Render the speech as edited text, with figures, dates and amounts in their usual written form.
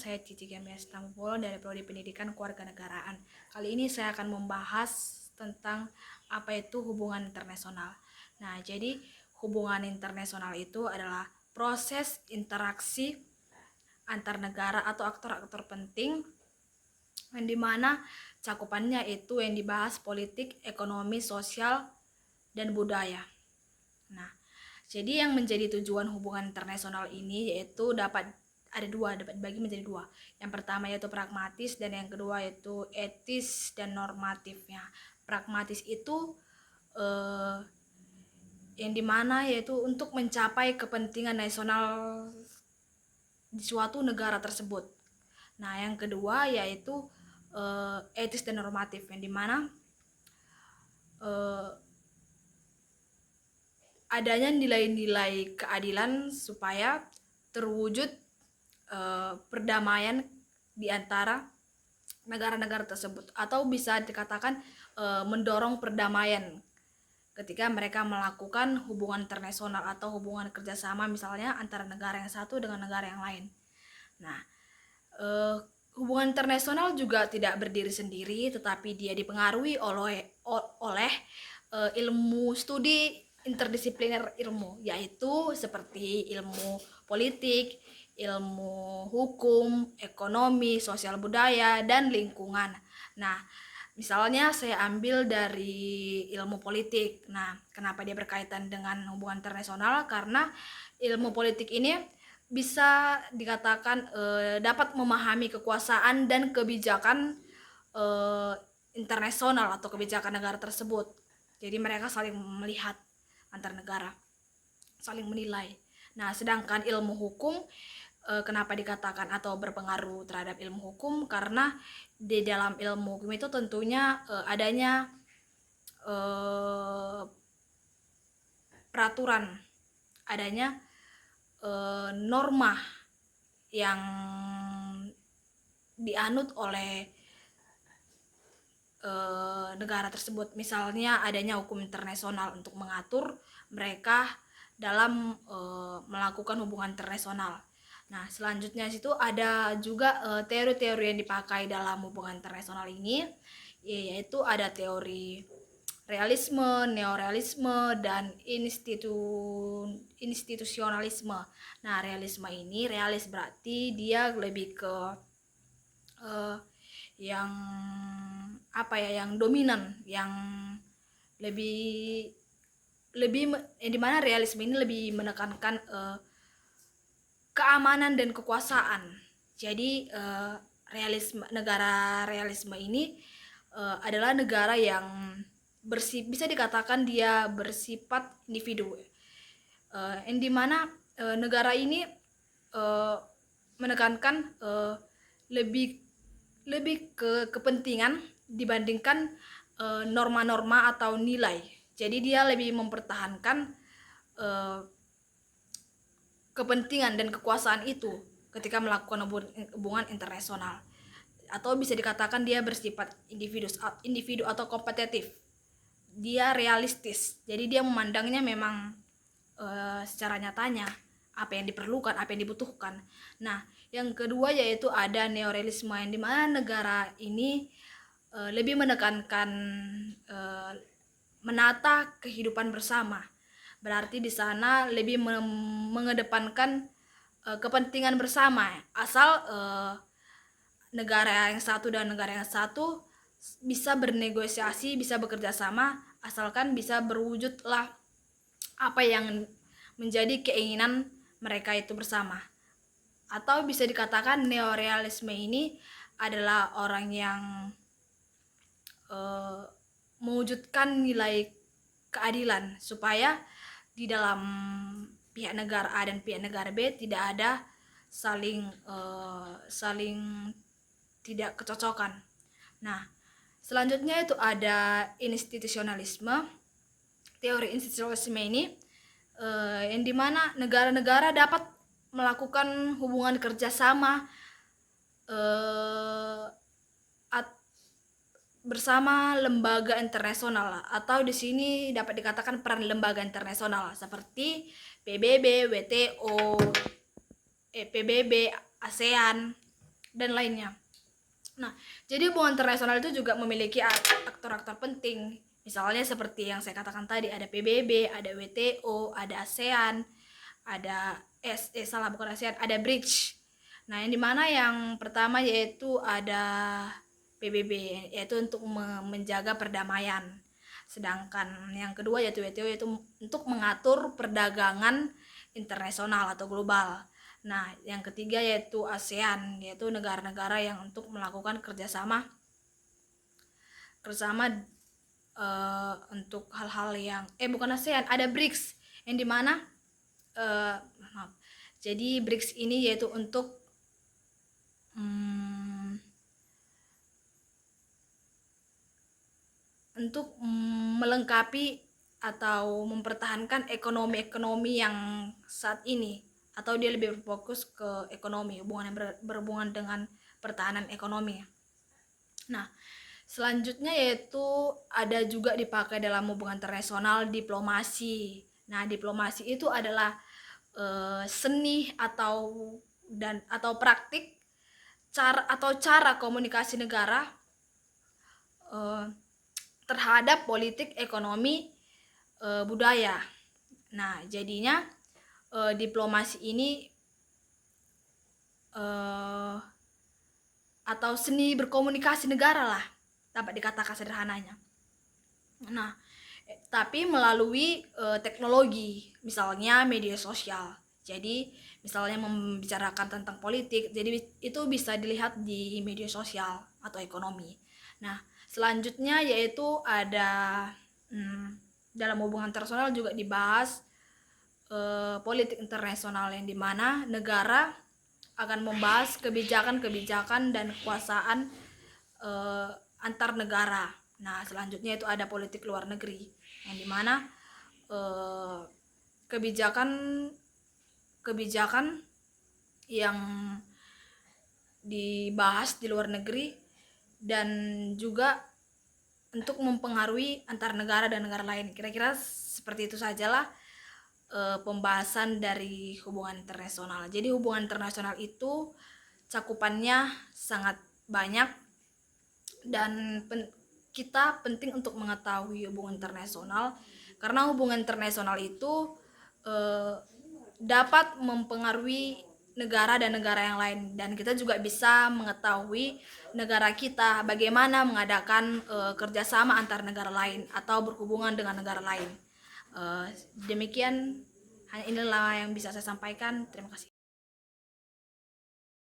saya Cici Gemias Tamupolo dari Prodi Pendidikan Kewarganegaraan. Kali ini saya akan membahas tentang apa itu hubungan internasional. Nah, jadi hubungan internasional itu adalah proses interaksi antar negara atau aktor-aktor penting yang dimana cakupannya itu yang dibahas politik, ekonomi, sosial, dan budaya. Nah, jadi yang menjadi tujuan hubungan internasional ini yaitu dapat dibagi menjadi dua. Yang pertama yaitu pragmatis dan yang kedua yaitu etis dan normatifnya. Pragmatis itu yang dimana yaitu untuk mencapai kepentingan nasional di suatu negara tersebut. Nah, yang kedua yaitu etis dan normatif yang dimana adanya nilai-nilai keadilan supaya terwujud perdamaian di antara negara-negara tersebut, atau bisa dikatakan mendorong perdamaian ketika mereka melakukan hubungan internasional atau hubungan kerjasama misalnya antara negara yang satu dengan negara yang lain. Nah, hubungan internasional juga tidak berdiri sendiri, tetapi dia dipengaruhi oleh ilmu studi interdisipliner ilmu, yaitu seperti ilmu politik, ilmu hukum, ekonomi, sosial budaya, dan lingkungan. Nah, misalnya saya ambil dari ilmu politik. Nah, kenapa dia berkaitan dengan hubungan internasional? Karena ilmu politik ini bisa dikatakan dapat memahami kekuasaan dan kebijakan internasional atau kebijakan negara tersebut. Jadi mereka saling melihat antar negara, saling menilai. Nah, sedangkan ilmu hukum kenapa dikatakan atau berpengaruh terhadap ilmu hukum? Karena di dalam ilmu hukum itu tentunya adanya peraturan, adanya norma yang dianut oleh negara tersebut. Misalnya adanya hukum internasional untuk mengatur mereka dalam melakukan hubungan internasional. Nah, selanjutnya situ ada juga teori-teori yang dipakai dalam hubungan internasional ini, yaitu ada teori realisme, neorealisme, dan institusionalisme. Nah, realisme ini, realis berarti dia lebih ke yang yang dominan, yang lebih di mana realisme ini lebih menekankan keamanan dan kekuasaan. Jadi negara realisme ini adalah negara yang bisa dikatakan dia bersifat individu, yang dimana negara ini menekankan lebih ke kepentingan dibandingkan norma-norma atau nilai. Jadi dia lebih mempertahankan kepentingan dan kekuasaan itu ketika melakukan hubungan internasional, atau bisa dikatakan dia bersifat individu atau kompetitif. Dia realistis, jadi dia memandangnya memang secara nyatanya apa yang diperlukan, apa yang dibutuhkan. Nah, yang kedua yaitu ada neorealisme, yang dimana negara ini lebih menekankan menata kehidupan bersama. Berarti di sana lebih mengedepankan kepentingan bersama, asal negara yang satu dan negara yang satu bisa bernegosiasi, bisa bekerja sama, asalkan bisa berwujudlah apa yang menjadi keinginan mereka itu bersama. Atau bisa dikatakan neorealisme ini adalah orang yang mewujudkan nilai keadilan supaya di dalam pihak negara A dan pihak negara B tidak ada saling tidak kecocokan. Nah, selanjutnya itu ada institusionalisme. Teori institusionalisme ini yang dimana negara-negara dapat melakukan hubungan kerjasama bersama lembaga internasional, atau di sini dapat dikatakan peran lembaga internasional seperti PBB, WTO, PBB, ASEAN. dan lainnya. Nah, jadi hubungan internasional itu juga memiliki aktor-aktor penting. Misalnya seperti yang saya katakan tadi, ada PBB, ada WTO, ada ASEAN, ada bukan ASEAN, ada BRICS. Nah, yang dimana yang pertama yaitu ada PBB, yaitu untuk menjaga perdamaian. Sedangkan yang kedua yaitu WTO, yaitu untuk mengatur perdagangan internasional atau global. Nah, yang ketiga yaitu ASEAN, yaitu negara-negara yang untuk melakukan kerjasama untuk hal-hal yang bukan ASEAN, ada BRICS yang dimana maaf. Jadi BRICS ini yaitu untuk melengkapi atau mempertahankan ekonomi yang saat ini, atau dia lebih berfokus ke ekonomi, hubungan yang berhubungan dengan pertahanan ekonomi. Nah, selanjutnya yaitu ada juga dipakai dalam hubungan internasional diplomasi. Nah, diplomasi itu adalah seni atau praktik cara komunikasi negara terhadap politik, ekonomi, budaya. Nah, jadinya diplomasi ini atau seni berkomunikasi negara lah, dapat dikatakan sederhananya. Nah, tapi melalui teknologi, misalnya media sosial. Jadi, misalnya membicarakan tentang politik, jadi itu bisa dilihat di media sosial atau ekonomi. Nah, selanjutnya yaitu ada dalam hubungan internasional juga dibahas politik internasional, yang dimana negara akan membahas kebijakan-kebijakan dan kekuasaan antar negara. Nah, selanjutnya itu ada politik luar negeri, yang dimana kebijakan yang dibahas di luar negeri dan juga untuk mempengaruhi antar negara dan negara lain. Kira-kira seperti itu sajalah pembahasan dari hubungan internasional. Jadi hubungan internasional itu cakupannya sangat banyak, dan kita penting untuk mengetahui hubungan internasional, karena hubungan internasional itu dapat mempengaruhi negara dan negara yang lain, dan kita juga bisa mengetahui negara kita bagaimana mengadakan kerjasama antar negara lain atau berhubungan dengan negara lain. Demikian, hanya inilah yang bisa saya sampaikan. Terima kasih.